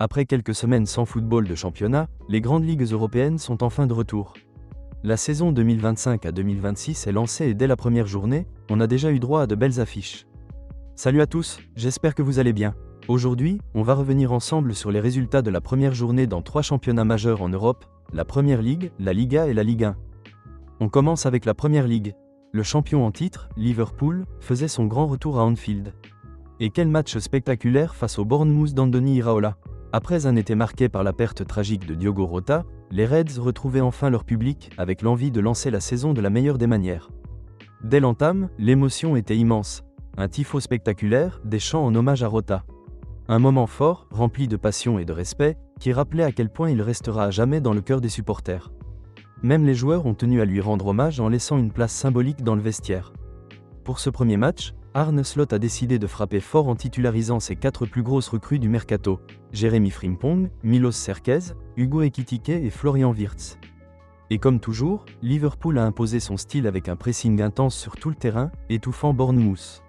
Après quelques semaines sans football de championnat, les grandes ligues européennes sont enfin de retour. La saison 2025 à 2026 est lancée et dès la première journée, on a déjà eu droit à de belles affiches. Salut à tous, j'espère que vous allez bien. Aujourd'hui, on va revenir ensemble sur les résultats de la première journée dans 3 championnats majeurs en Europe, la Première Ligue, la Liga et la Ligue 1. On commence avec la Première Ligue. Le champion en titre, Liverpool, faisait son grand retour à Anfield. Et quel match spectaculaire face au Bournemouth d'Andoni Iraola. Après un été marqué par la perte tragique de Diogo Jota, les Reds retrouvaient enfin leur public avec l'envie de lancer la saison de la meilleure des manières. Dès l'entame, l'émotion était immense. Un tifo spectaculaire, des chants en hommage à Jota. Un moment fort, rempli de passion et de respect, qui rappelait à quel point il restera à jamais dans le cœur des supporters. Même les joueurs ont tenu à lui rendre hommage en laissant une place symbolique dans le vestiaire. Pour ce premier match, Arne Slot a décidé de frapper fort en titularisant ses 4 plus grosses recrues du mercato, Jérémy Frimpong, Milos Cerquez, Hugo Ekitike et Florian Wirtz. Et comme toujours, Liverpool a imposé son style avec un pressing intense sur tout le terrain, étouffant Bournemouth.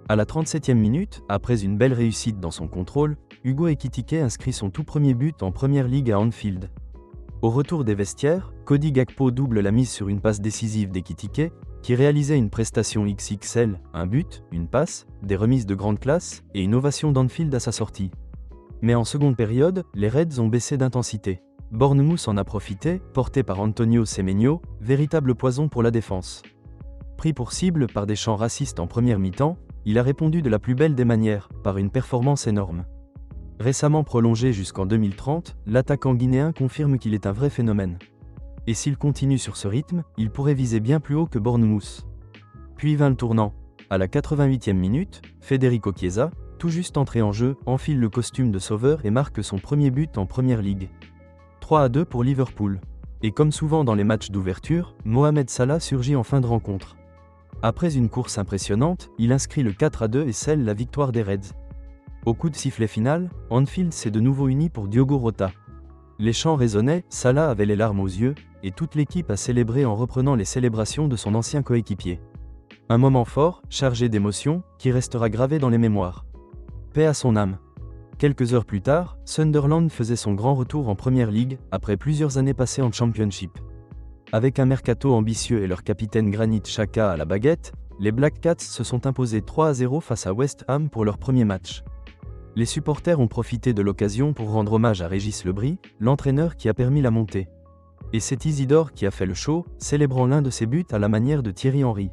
À la 37e minute, après une belle réussite dans son contrôle, Hugo Ekitike inscrit son tout premier but en Première Ligue à Anfield. Au retour des vestiaires, Cody Gakpo double la mise sur une passe décisive d'Ekitike, qui réalisait une prestation XXL, un but, une passe, des remises de grande classe et une ovation d'Anfield à sa sortie. Mais en seconde période, les Reds ont baissé d'intensité. Bournemouth en a profité, porté par Antonio Semenyo, véritable poison pour la défense. Pris pour cible par des chants racistes en première mi-temps, il a répondu de la plus belle des manières, par une performance énorme. Récemment prolongé jusqu'en 2030, l'attaquant guinéen confirme qu'il est un vrai phénomène. Et s'il continue sur ce rythme, il pourrait viser bien plus haut que Bournemouth. Puis vint le tournant. À la 88e minute, Federico Chiesa, tout juste entré en jeu, enfile le costume de sauveur et marque son premier but en Première Ligue. 3-2 pour Liverpool. Et comme souvent dans les matchs d'ouverture, Mohamed Salah surgit en fin de rencontre. Après une course impressionnante, il inscrit le 4-2 et scelle la victoire des Reds. Au coup de sifflet final, Anfield s'est de nouveau uni pour Diogo Jota. Les chants résonnaient, Salah avait les larmes aux yeux, et toute l'équipe a célébré en reprenant les célébrations de son ancien coéquipier. Un moment fort, chargé d'émotions, qui restera gravé dans les mémoires. Paix à son âme. Quelques heures plus tard, Sunderland faisait son grand retour en Première Ligue, après plusieurs années passées en Championship. Avec un mercato ambitieux et leur capitaine Granit Xhaka à la baguette, les Black Cats se sont imposés 3-0 face à West Ham pour leur premier match. Les supporters ont profité de l'occasion pour rendre hommage à Régis Lebris, l'entraîneur qui a permis la montée. Et c'est Isidore qui a fait le show, célébrant l'un de ses buts à la manière de Thierry Henry.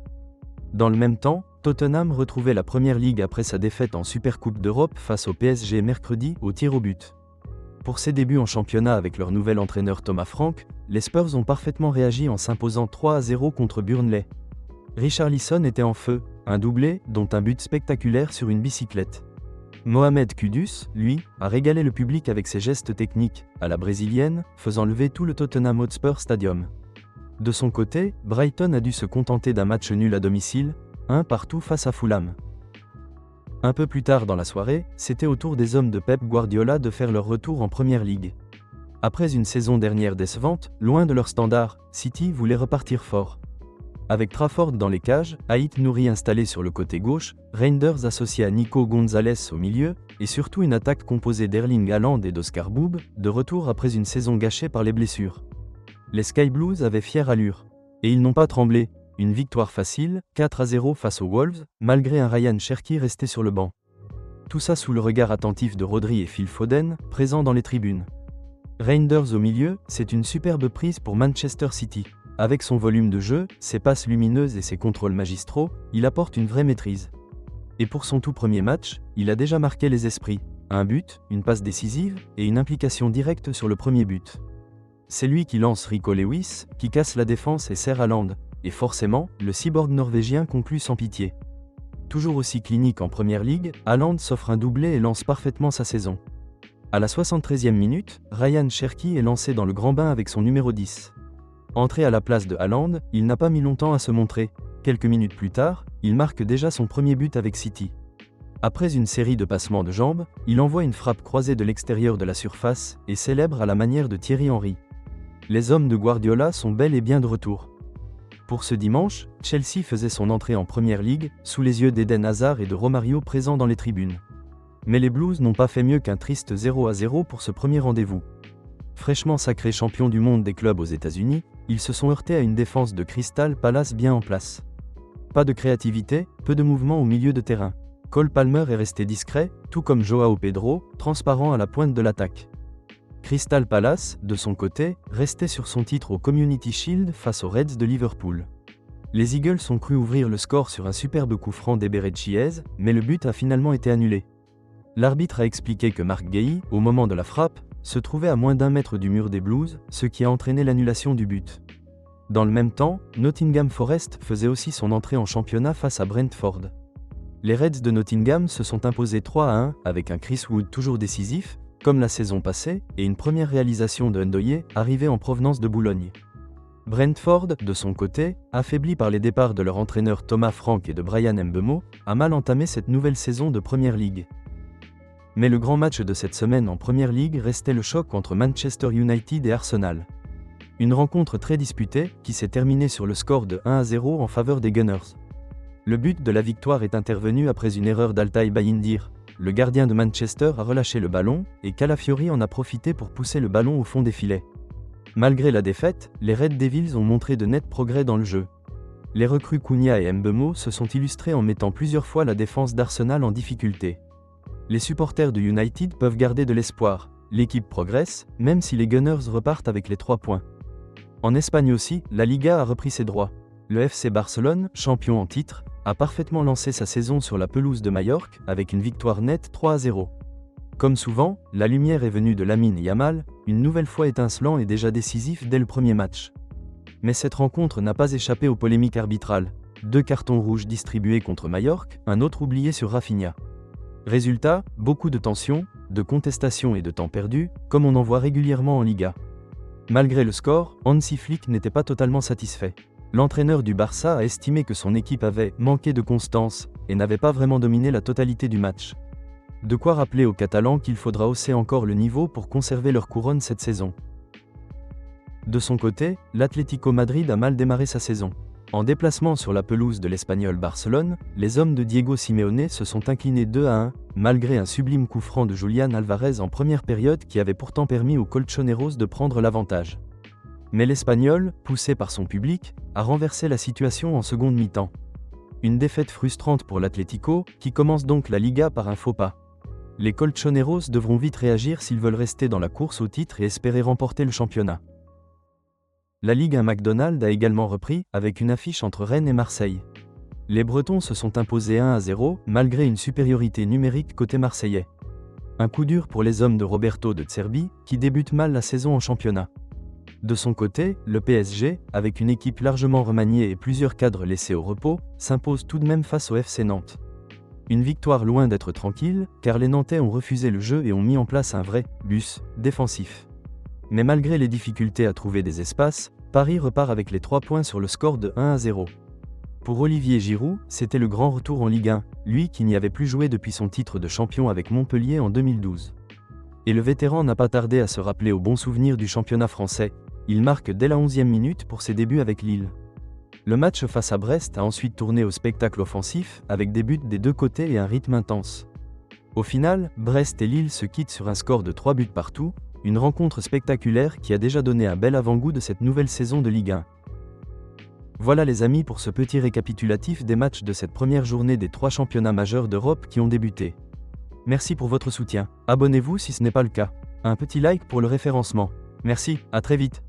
Dans le même temps, Tottenham retrouvait la Première Ligue après sa défaite en Supercoupe d'Europe face au PSG mercredi au tir au but. Pour ses débuts en championnat avec leur nouvel entraîneur Thomas Frank, les Spurs ont parfaitement réagi en s'imposant 3-0 contre Burnley. Richarlison était en feu, un doublé, dont un but spectaculaire sur une bicyclette. Mohamed Kudus, lui, a régalé le public avec ses gestes techniques, à la brésilienne, faisant lever tout le Tottenham Hotspur Stadium. De son côté, Brighton a dû se contenter d'un match nul à domicile, 1-1 face à Fulham. Un peu plus tard dans la soirée, c'était au tour des hommes de Pep Guardiola de faire leur retour en Première Ligue. Après une saison dernière décevante, loin de leur standard, City voulait repartir fort. Avec Trafford dans les cages, Ait Nouri installé sur le côté gauche, Reinders associé à Nico Gonzalez au milieu, et surtout une attaque composée d'Erling Haaland et d'Oscar Boub, de retour après une saison gâchée par les blessures. Les Sky Blues avaient fière allure. Et ils n'ont pas tremblé. Une victoire facile, 4-0 face aux Wolves, malgré un Ryan Cherki resté sur le banc. Tout ça sous le regard attentif de Rodri et Phil Foden, présents dans les tribunes. Reinders au milieu, c'est une superbe prise pour Manchester City. Avec son volume de jeu, ses passes lumineuses et ses contrôles magistraux, il apporte une vraie maîtrise. Et pour son tout premier match, il a déjà marqué les esprits. Un but, une passe décisive et une implication directe sur le premier but. C'est lui qui lance Rico Lewis, qui casse la défense et sert Haaland. Et forcément, le cyborg norvégien conclut sans pitié. Toujours aussi clinique en Première Ligue, Haaland s'offre un doublé et lance parfaitement sa saison. À la 73e minute, Ryan Cherki est lancé dans le grand bain avec son numéro 10. Entré à la place de Haaland, il n'a pas mis longtemps à se montrer. Quelques minutes plus tard, il marque déjà son premier but avec City. Après une série de passements de jambes, il envoie une frappe croisée de l'extérieur de la surface et célèbre à la manière de Thierry Henry. Les hommes de Guardiola sont bel et bien de retour. Pour ce dimanche, Chelsea faisait son entrée en Première Ligue, sous les yeux d'Eden Hazard et de Romario présents dans les tribunes. Mais les Blues n'ont pas fait mieux qu'un triste 0-0 pour ce premier rendez-vous. Fraîchement sacrés champions du monde des clubs aux États-Unis, ils se sont heurtés à une défense de Crystal Palace bien en place. Pas de créativité, peu de mouvement au milieu de terrain. Cole Palmer est resté discret, tout comme Joao Pedro, transparent à la pointe de l'attaque. Crystal Palace, de son côté, restait sur son titre au Community Shield face aux Reds de Liverpool. Les Eagles ont cru ouvrir le score sur un superbe coup franc d'Eberechiez, mais le but a finalement été annulé. L'arbitre a expliqué que Mark Gay, au moment de la frappe, se trouvait à moins d'1 mètre du mur des Blues, ce qui a entraîné l'annulation du but. Dans le même temps, Nottingham Forest faisait aussi son entrée en championnat face à Brentford. Les Reds de Nottingham se sont imposés 3-1 avec un Chris Wood toujours décisif, comme la saison passée, et une première réalisation de Ndoye arrivée en provenance de Boulogne. Brentford, de son côté, affaibli par les départs de leur entraîneur Thomas Frank et de Brian Mbeumo, a mal entamé cette nouvelle saison de Premier League. Mais le grand match de cette semaine en Premier League restait le choc entre Manchester United et Arsenal. Une rencontre très disputée, qui s'est terminée sur le score de 1-0 en faveur des Gunners. Le but de la victoire est intervenu après une erreur d'Altay Bayindir. Le gardien de Manchester a relâché le ballon, et Calafiori en a profité pour pousser le ballon au fond des filets. Malgré la défaite, les Red Devils ont montré de nets progrès dans le jeu. Les recrues Cunha et Mbeumo se sont illustrés en mettant plusieurs fois la défense d'Arsenal en difficulté. Les supporters de United peuvent garder de l'espoir, l'équipe progresse, même si les Gunners repartent avec les 3 points. En Espagne aussi, la Liga a repris ses droits. Le FC Barcelone, champion en titre, a parfaitement lancé sa saison sur la pelouse de Majorque avec une victoire nette 3-0. Comme souvent, la lumière est venue de Lamine Yamal, une nouvelle fois étincelant et déjà décisif dès le premier match. Mais cette rencontre n'a pas échappé aux polémiques arbitrales. 2 cartons rouges distribués contre Majorque, un autre oublié sur Rafinha. Résultat, beaucoup de tensions, de contestations et de temps perdu, comme on en voit régulièrement en Liga. Malgré le score, Hansi Flick n'était pas totalement satisfait. L'entraîneur du Barça a estimé que son équipe avait manqué de constance et n'avait pas vraiment dominé la totalité du match. De quoi rappeler aux Catalans qu'il faudra hausser encore le niveau pour conserver leur couronne cette saison. De son côté, l'Atlético Madrid a mal démarré sa saison. En déplacement sur la pelouse de l'Espagnol Barcelone, les hommes de Diego Simeone se sont inclinés 2-1, malgré un sublime coup franc de Julián Alvarez en première période qui avait pourtant permis aux Colchoneros de prendre l'avantage. Mais l'Espagnol, poussé par son public, a renversé la situation en seconde mi-temps. Une défaite frustrante pour l'Atlético, qui commence donc la Liga par un faux pas. Les Colchoneros devront vite réagir s'ils veulent rester dans la course au titre et espérer remporter le championnat. La Ligue 1 McDonald's a également repris, avec une affiche entre Rennes et Marseille. Les Bretons se sont imposés 1-0, malgré une supériorité numérique côté marseillais. Un coup dur pour les hommes de Roberto de Zerbi, qui débutent mal la saison en championnat. De son côté, le PSG, avec une équipe largement remaniée et plusieurs cadres laissés au repos, s'impose tout de même face au FC Nantes. Une victoire loin d'être tranquille, car les Nantais ont refusé le jeu et ont mis en place un vrai « bus » défensif. Mais malgré les difficultés à trouver des espaces, Paris repart avec les 3 points sur le score de 1-0. Pour Olivier Giroud, c'était le grand retour en Ligue 1, lui qui n'y avait plus joué depuis son titre de champion avec Montpellier en 2012. Et le vétéran n'a pas tardé à se rappeler aux bons souvenirs du championnat français. Il marque dès la 11e minute pour ses débuts avec Lille. Le match face à Brest a ensuite tourné au spectacle offensif, avec des buts des deux côtés et un rythme intense. Au final, Brest et Lille se quittent sur un score de 3 buts partout, une rencontre spectaculaire qui a déjà donné un bel avant-goût de cette nouvelle saison de Ligue 1. Voilà les amis pour ce petit récapitulatif des matchs de cette première journée des 3 championnats majeurs d'Europe qui ont débuté. Merci pour votre soutien, abonnez-vous si ce n'est pas le cas. Un petit like pour le référencement. Merci, à très vite.